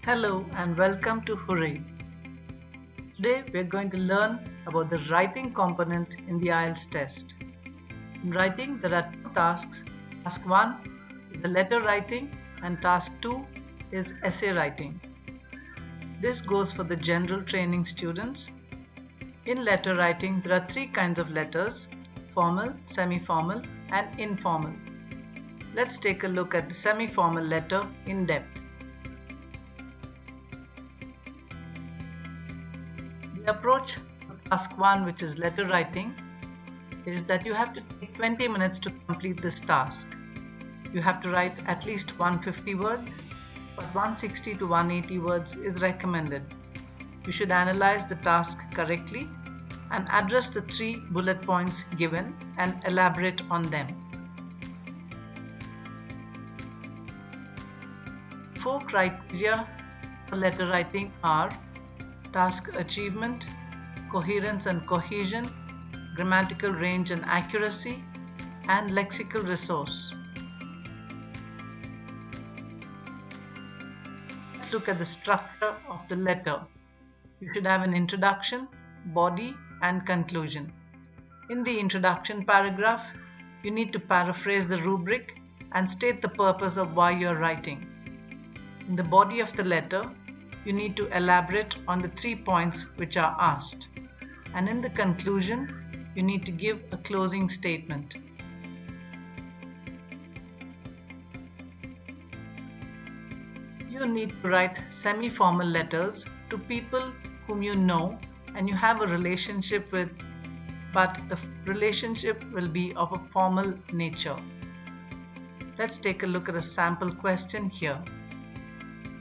Hello and welcome to Hooray. Today we are going to learn about the writing component in the IELTS test. In writing there are two tasks. Task 1 is the letter writing and task 2 is essay writing. This goes for the general training students. In letter writing there are three kinds of letters: formal, semi-formal and informal. Let's take a look at the semi-formal letter in depth. The approach to task 1, which is letter writing, is that you have to take 20 minutes to complete this task. You have to write at least 150 words, but 160 to 180 words is recommended. You should analyze the task correctly and address the 3 bullet points given and elaborate on them. 4 criteria for letter writing are task achievement, coherence and cohesion, grammatical range and accuracy, and lexical resource. Let's look at the structure of the letter. You should have an introduction, body, and conclusion. In the introduction paragraph, you need to paraphrase the rubric and state the purpose of why you are writing. In the body of the letter, you need to elaborate on the 3 points which are asked. And in the conclusion, you need to give a closing statement. You need to write semi-formal letters to people whom you know and you have a relationship with, but the relationship will be of a formal nature. Let's take a look at a sample question here.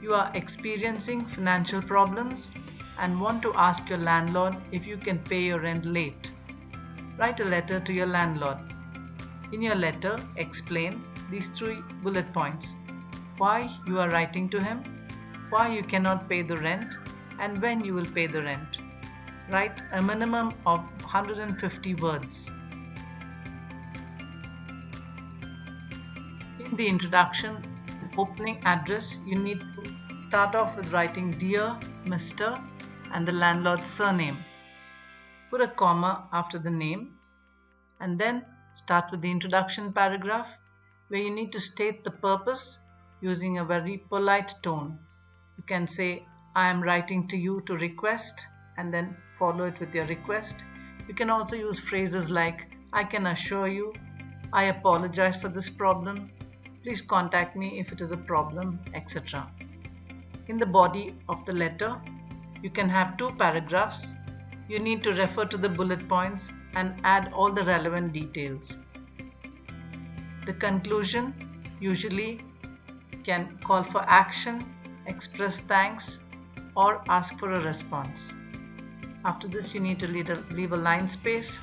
You are experiencing financial problems and want to ask your landlord if you can pay your rent late. Write a letter to your landlord. In your letter, explain these 3 bullet points: why you are writing to him, why you cannot pay the rent, and when you will pay the rent. Write a minimum of 150 words. In the introduction and opening address, you need to start off with writing Dear Mr. and the landlord's surname. Put a comma after the name and then start with the introduction paragraph where you need to state the purpose using a very polite tone. You can say, I am writing to you to request, and then follow it with your request. You can also use phrases like, I can assure you, I apologize for this problem, please contact me if it is a problem, etc. In the body of the letter, you can have 2 paragraphs. You need to refer to the bullet points and add all the relevant details. The conclusion usually can call for action, express thanks, or ask for a response. After this, you need to leave a line space.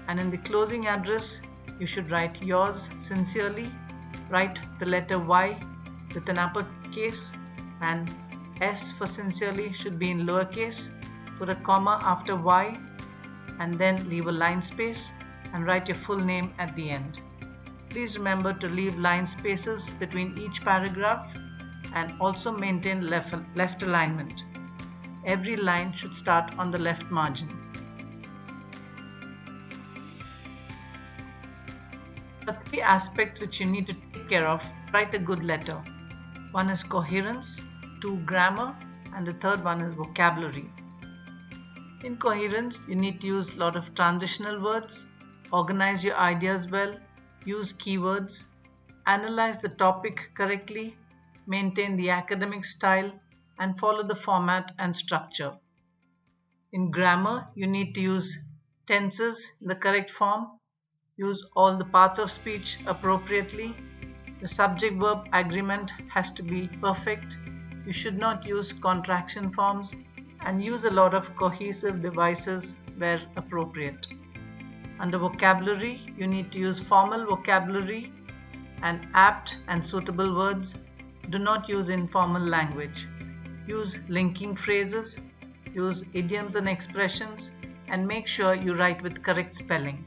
And in the closing address, you should write yours sincerely. Write the letter Y with an uppercase, and S for sincerely should be in lowercase. Put a comma after Y and then leave a line space and write your full name at the end. Please remember to leave line spaces between each paragraph and also maintain left alignment. Every line should start on the left margin. There are 3 aspects which you need to take care of to write a good letter. One is coherence, 2 grammar, and the third one is vocabulary. In coherence, you need to use a lot of transitional words, organize your ideas well, use keywords, analyze the topic correctly, maintain the academic style, and follow the format and structure. In grammar, you need to use tenses in the correct form, use all the parts of speech appropriately. The subject-verb agreement has to be perfect. You should not use contraction forms and use a lot of cohesive devices where appropriate. Under vocabulary, you need to use formal vocabulary and apt and suitable words. Do not use informal language. Use linking phrases, use idioms and expressions, and make sure you write with correct spelling.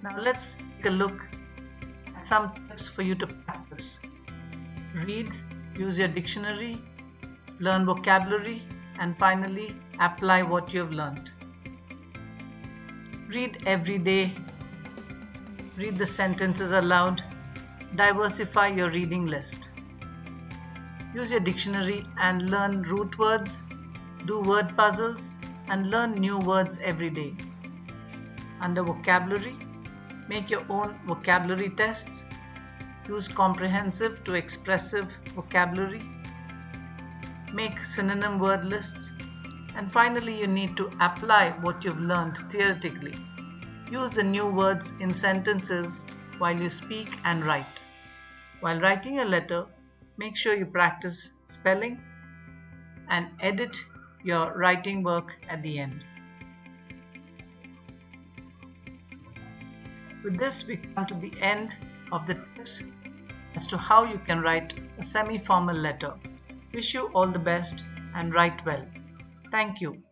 Now let's take a look at some tips for you to practice. Read, use your dictionary, learn vocabulary, and finally apply what you have learned. Read every day, read the sentences aloud, diversify your reading list. Use your dictionary and learn root words, do word puzzles, and learn new words every day. Under vocabulary, make your own vocabulary tests, use comprehensive to expressive vocabulary, make synonym word lists, and finally you need to apply what you've learned theoretically. Use the new words in sentences while you speak and write. While writing a letter, make sure you practice spelling and edit your writing work at the end. With this, we come to the end of the tips as to how you can write a semi-formal letter. Wish you all the best and write well. Thank you.